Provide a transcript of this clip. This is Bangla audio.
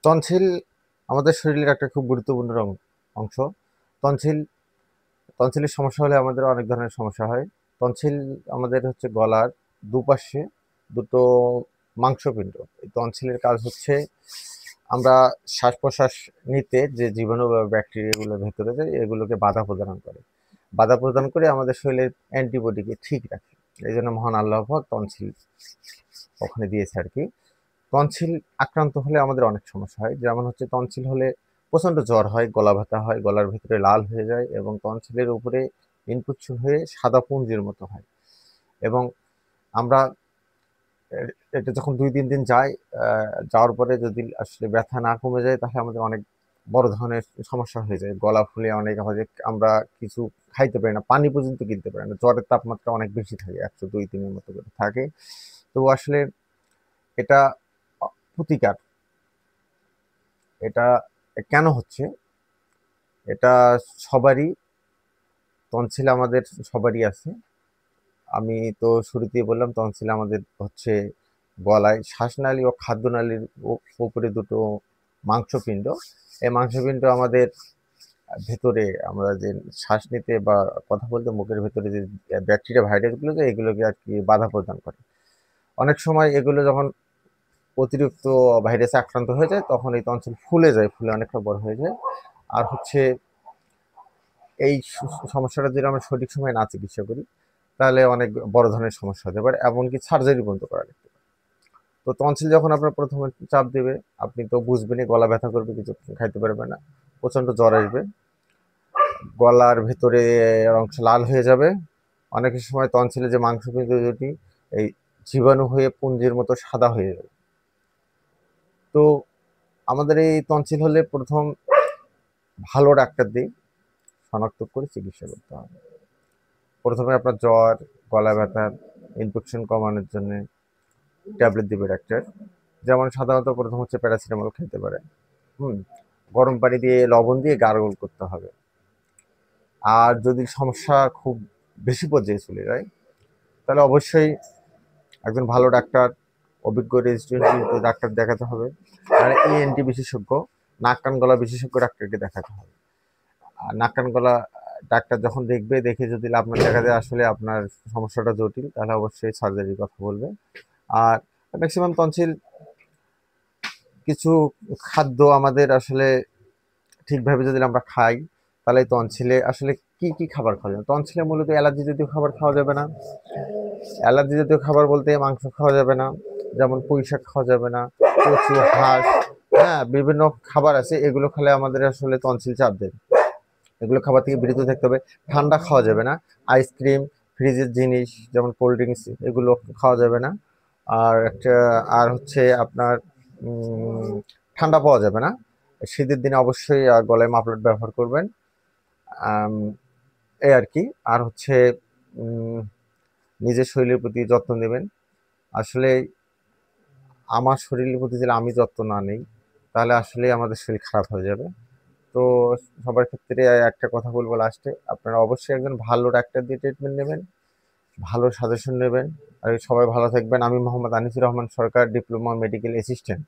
টনসিল আমাদের শরীরের একটা খুব গুরুত্বপূর্ণ অংশ। টনসিল টনসিলের সমস্যা হলে আমাদের অনেক ধরনের সমস্যা হয়। টনসিল আমাদের হচ্ছে গলার দুপাশে দুটো মাংসপিণ্ড। এই টনসিলের কাজ হচ্ছে আমরা শ্বাস প্রশ্বাস নিতে যে জীবাণু বা ব্যাকটেরিয়াগুলো ভেতরে যায় এগুলোকে বাধা প্রদান করে আমাদের শরীরের অ্যান্টিবডিকে ঠিক রাখে। এই জন্য মহান আল্লাহ পাক টনসিল ওখানে দিয়েছে আর কি। টনসিল আক্রান্ত হলে আমাদের অনেক সমস্যা হয়, যেমন হচ্ছে টনসিল হলে প্রচণ্ড জ্বর হয়, গলা ব্যথা হয়, গলার ভিতরে লাল হয়ে যায় এবং টনসিলের উপরে ইনফেকশন হয়ে সাদা পুঁজির মতো হয়। এবং আমরা এটা যখন ২-৩ দিন যায়, যাওয়ার পরে যদি আসলে ব্যথা না কমে যায় তাহলে আমাদের অনেক বড় ধরনের সমস্যা হয়ে যায়। গলা ফুলে অনেক হয় যে আমরা কিছু খাইতে পারি না, পানি পর্যন্ত কিনতে পারি না। জ্বরের তাপমাত্রা অনেক বেশি থাকে, ১০২-৩ এর মতো করে থাকে। তো আসলে এটা প্রতিকার, এটা কেন হচ্ছে? এটা সবারই, টনসিল আমাদের সবারই আছে। আমি তো শুরুতেই বললাম টনসিল আমাদের হচ্ছে গলায়, শ্বাসনালী ও খাদ্যনালীর উপরে দুটো মাংসপিণ্ড। এই মাংসপিণ্ড আমাদের ভেতরে আমরা যে শ্বাস নিতে বা কথা বলতে মুখের ভেতরে যে ব্যাকটেরিয়া ভাইরাসগুলো যায় এগুলোকে আর কি বাধা প্রদান করে। অনেক সময় এগুলো যখন অতিরিক্ত ভাইরাসে আক্রান্ত হয়ে যায় তখন এই টনসিল ফুলে যায়, ফুলে অনেকটা বড় হয়ে যায়। আর হচ্ছে এই সমস্যাটা যদি আমরা সঠিক সময়ে না চিকিৎসা করি তাহলে অনেক বড় ধরনের সমস্যা হতে পারে, এমনকি সার্জারি পর্যন্ত করা লাগতে পারে। তো টনসিল যখন আপনার প্রথমে চাপ দেবে, আপনি তো বুঝবেনই, গলা ব্যথা করবে, কিছু খাইতে পারবে না, প্রচণ্ড জ্বর আসবে, গলার ভেতরে অংশ লাল হয়ে যাবে। অনেক সময় টনসিলে যে মাংসপিণ্ড দুটি এই জীবাণু হয়ে পুঞ্জির মতো সাদা হয়ে যাবে। তো আমাদের এই টনসিল হলে প্রথম ভালো ডাক্তার দিয়ে শনাক্ত করে চিকিৎসা করতে হবে। প্রথমে আপনার জ্বর, গলা ব্যথার ইনফেকশন কমানোর জন্য ট্যাবলেট দিবে ডাক্তার। যেমন সাধারণত প্রথম হচ্ছে প্যারাসিটামল খেতে পারে। হুম, গরম পানি দিয়ে লবণ দিয়ে গার্গল করতে হবে। আর যদি সমস্যা খুব বেশি পর্যায়ে চলে যায় তাহলে অবশ্যই একজন ভালো ডাক্তার, অভিজ্ঞ রেজিস্ট্রেন্ট ডাক্তার দেখাতে হবে। আর ইএনটি বিশেষজ্ঞ, নাক কান গলা বিশেষজ্ঞ ডাক্তারকে দেখাতে হবে। আর নাক কান গলা ডাক্তার যখন দেখবে, দেখে যদি আপনার দেখা যায় আসলে আপনার সমস্যাটা জটিল তাহলে অবশ্যই সার্জারির কথা বলবে। আর ম্যাক্সিমাম টনসিল কিছু খাদ্য আমাদের আসলে ঠিকভাবে যদি আমরা খাই তাহলে টনসিলে আসলে কি কি খাবার খাওয়া যাবে? টনসিলে মূলত অ্যালার্জি জাতীয় খাবার খাওয়া যাবে না। অ্যালার্জি জাতীয় খাবার বলতে মাংস খাওয়া যাবে না, যেমন পুঁই শাক খাওয়া যাবে না, কচু, হাঁস, হ্যাঁ, বিভিন্ন খাবার আছে এগুলো খেলে আমাদের আসলে টনসিল চাপ দেবে। এগুলো খাবার থেকে বিরত থাকতে হবে। ঠান্ডা খাওয়া যাবে না, আইসক্রিম, ফ্রিজের জিনিস যেমন কোল্ড ড্রিঙ্কস এগুলো খাওয়া যাবে না। আর একটা, আর হচ্ছে আপনার উম, ঠান্ডা পাওয়া যাবে না। শীতের দিনে অবশ্যই গলায় মাফলার ব্যবহার করবেন। আম, এই আর কি। আর হচ্ছে উম, নিজের শরীরের প্রতি যত্ন নেবেন। আসলে আমার শরীরের প্রতি যদি আমি যত্ন না নেই তাহলে আসলে আমাদের শরীর খারাপ হয়ে যাবে। তো সবার ক্ষেত্রে একটা কথা বলবো লাস্টে, আপনারা অবশ্যই একজন ভালো ডাক্তার দিয়ে ট্রিটমেন্ট নেবেন, ভালো সাজেশন নেবেন। আর সবাই ভালো থাকবেন। আমি মোহাম্মদ আনিসুর রহমান সরকার, ডিপ্লোমা মেডিকেল অ্যাসিস্ট্যান্ট,